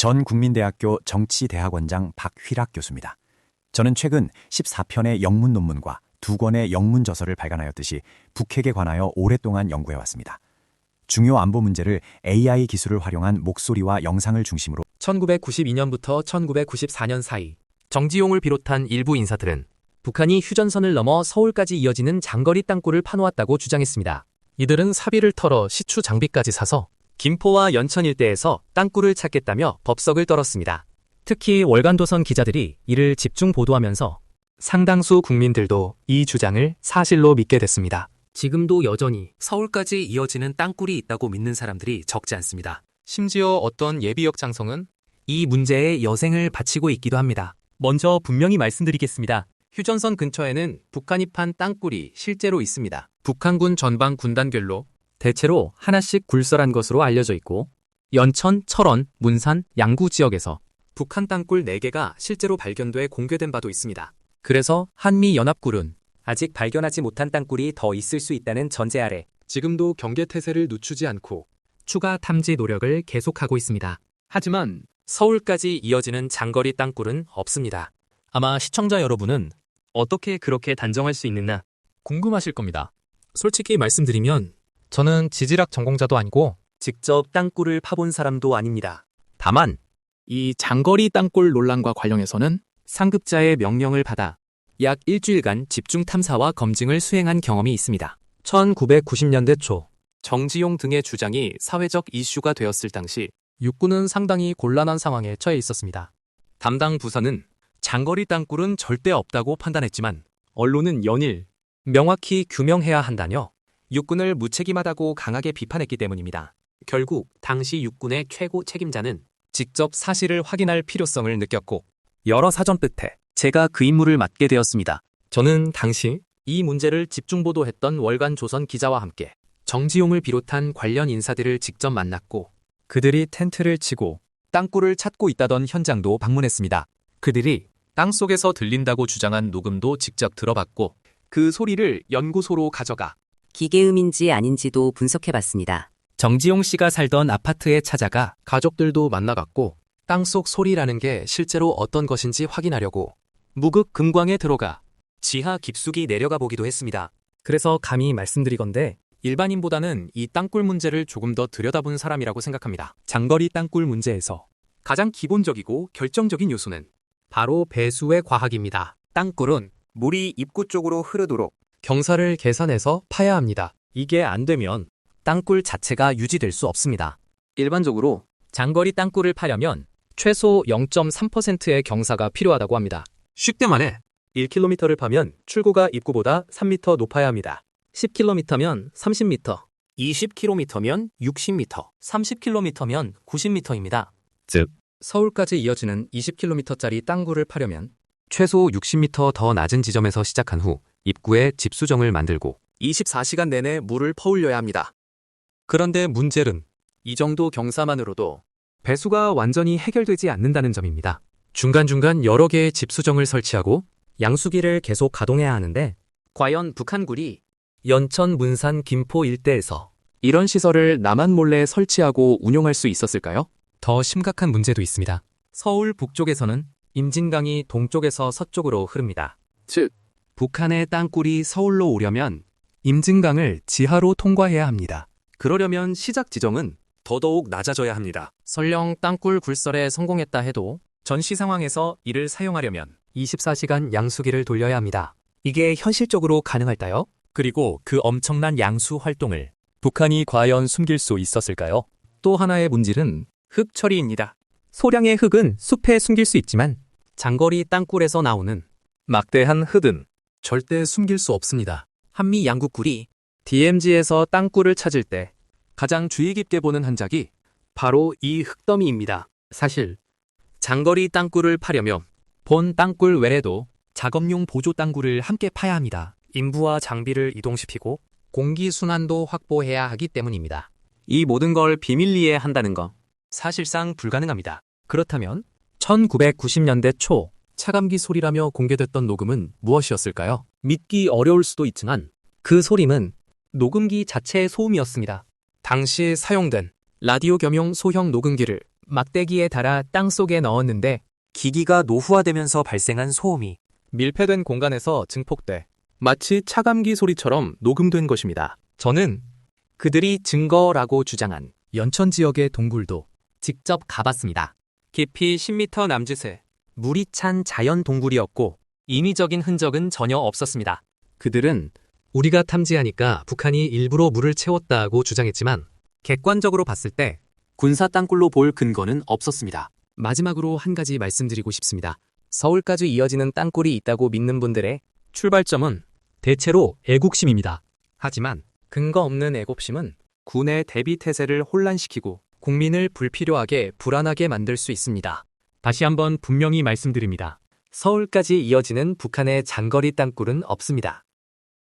전 국민대학교 정치대학원장 박휘락 교수입니다. 저는 최근 14편의 영문 논문과 2권의 영문 저서를 발간하였듯이 북핵에 관하여 오랫동안 연구해왔습니다. 중요 안보 문제를 AI 기술을 활용한 목소리와 영상을 중심으로 1992년부터 1994년 사이 정지용을 비롯한 일부 인사들은 북한이 휴전선을 넘어 서울까지 이어지는 장거리 땅굴을 파놓았다고 주장했습니다. 이들은 사비를 털어 시추 장비까지 사서 김포와 연천 일대에서 땅굴을 찾겠다며 법석을 떨었습니다. 특히 월간도선 기자들이 이를 집중 보도하면서 상당수 국민들도 이 주장을 사실로 믿게 됐습니다. 지금도 여전히 서울까지 이어지는 땅굴이 있다고 믿는 사람들이 적지 않습니다. 심지어 어떤 예비역 장성은 이 문제에 여생을 바치고 있기도 합니다. 먼저 분명히 말씀드리겠습니다. 휴전선 근처에는 북한이 판 땅굴이 실제로 있습니다. 북한군 전방 군단별로 대체로 하나씩 굴설한 것으로 알려져 있고 연천, 철원, 문산, 양구 지역에서 북한 땅굴 4개가 실제로 발견돼 공개된 바도 있습니다. 그래서 한미연합군은 아직 발견하지 못한 땅굴이 더 있을 수 있다는 전제 아래 지금도 경계태세를 늦추지 않고 추가 탐지 노력을 계속하고 있습니다. 하지만 서울까지 이어지는 장거리 땅굴은 없습니다. 아마 시청자 여러분은 어떻게 그렇게 단정할 수 있느냐 궁금하실 겁니다. 솔직히 말씀드리면 저는 지질학 전공자도 아니고 직접 땅굴을 파본 사람도 아닙니다. 다만 이 장거리 땅굴 논란과 관련해서는 상급자의 명령을 받아 약 일주일간 집중 탐사와 검증을 수행한 경험이 있습니다. 1990년대 초 정지용 등의 주장이 사회적 이슈가 되었을 당시 육군은 상당히 곤란한 상황에 처해 있었습니다. 담당 부서는 장거리 땅굴은 절대 없다고 판단했지만 언론은 연일 명확히 규명해야 한다며 육군을 무책임하다고 강하게 비판했기 때문입니다. 결국 당시 육군의 최고 책임자는 직접 사실을 확인할 필요성을 느꼈고 여러 사전 끝에 제가 그 임무를 맡게 되었습니다. 저는 당시 이 문제를 집중 보도했던 월간조선 기자와 함께 정지용을 비롯한 관련 인사들을 직접 만났고 그들이 텐트를 치고 땅굴을 찾고 있다던 현장도 방문했습니다. 그들이 땅속에서 들린다고 주장한 녹음도 직접 들어봤고 그 소리를 연구소로 가져가 기계음인지 아닌지도 분석해봤습니다. 정지용 씨가 살던 아파트에 찾아가 가족들도 만나갔고 땅속 소리라는 게 실제로 어떤 것인지 확인하려고 무극 금광에 들어가 지하 깊숙이 내려가 보기도 했습니다. 그래서 감히 말씀드리건대 일반인보다는 이 땅굴 문제를 조금 더 들여다본 사람이라고 생각합니다. 장거리 땅굴 문제에서 가장 기본적이고 결정적인 요소는 바로 배수의 과학입니다. 땅굴은 물이 입구 쪽으로 흐르도록 경사를 계산해서 파야 합니다. 이게 안 되면 땅굴 자체가 유지될 수 없습니다. 일반적으로 장거리 땅굴을 파려면 최소 0.3%의 경사가 필요하다고 합니다. 쉽게 말해 1km를 파면 출구가 입구보다 3m 높아야 합니다. 10km면 30m, 20km면 60m, 30km면 90m입니다. 즉, 서울까지 이어지는 20km짜리 땅굴을 파려면 최소 60m 더 낮은 지점에서 시작한 후 입구에 집수정을 만들고 24시간 내내 물을 퍼올려야 합니다. 그런데 문제는 이 정도 경사만으로도 배수가 완전히 해결되지 않는다는 점입니다. 중간중간 여러 개의 집수정을 설치하고 양수기를 계속 가동해야 하는데 과연 북한군이 연천, 문산, 김포 일대에서 이런 시설을 남한 몰래 설치하고 운용할 수 있었을까요? 더 심각한 문제도 있습니다. 서울 북쪽에서는 임진강이 동쪽에서 서쪽으로 흐릅니다. 즉, 북한의 땅굴이 서울로 오려면 임진강을 지하로 통과해야 합니다. 그러려면 시작 지점은 더더욱 낮아져야 합니다. 설령 땅굴 굴설에 성공했다 해도 전시 상황에서 이를 사용하려면 24시간 양수기를 돌려야 합니다. 이게 현실적으로 가능할까요? 그리고 그 엄청난 양수 활동을 북한이 과연 숨길 수 있었을까요? 또 하나의 문제는 흙 처리입니다. 소량의 흙은 숲에 숨길 수 있지만 장거리 땅굴에서 나오는 막대한 흙은 절대 숨길 수 없습니다. 한미 양국군이 DMZ에서 땅굴을 찾을 때 가장 주의 깊게 보는 한작이 바로 이 흙더미입니다. 사실 장거리 땅굴을 파려면 본 땅굴 외에도 작업용 보조 땅굴을 함께 파야 합니다. 인부와 장비를 이동시키고 공기 순환도 확보해야 하기 때문입니다. 이 모든 걸 비밀리에 한다는 건 사실상 불가능합니다. 그렇다면 1990년대 초 차감기 소리라며 공개됐던 녹음은 무엇이었을까요? 믿기 어려울 수도 있지만 그 소림은 녹음기 자체의 소음이었습니다. 당시 사용된 라디오 겸용 소형 녹음기를 막대기에 달아 땅속에 넣었는데 기기가 노후화되면서 발생한 소음이 밀폐된 공간에서 증폭돼 마치 차감기 소리처럼 녹음된 것입니다. 저는 그들이 증거라고 주장한 연천 지역의 동굴도 직접 가봤습니다. 깊이 10m 남짓에 물이 찬 자연 동굴이었고 인위적인 흔적은 전혀 없었습니다. 그들은 우리가 탐지하니까 북한이 일부러 물을 채웠다고 주장했지만 객관적으로 봤을 때 군사 땅굴로 볼 근거는 없었습니다. 마지막으로 한 가지 말씀드리고 싶습니다. 서울까지 이어지는 땅굴이 있다고 믿는 분들의 출발점은 대체로 애국심입니다. 하지만 근거 없는 애국심은 군의 대비 태세를 혼란시키고 국민을 불필요하게 불안하게 만들 수 있습니다. 다시 한번 분명히 말씀드립니다. 서울까지 이어지는 북한의 장거리 땅굴은 없습니다.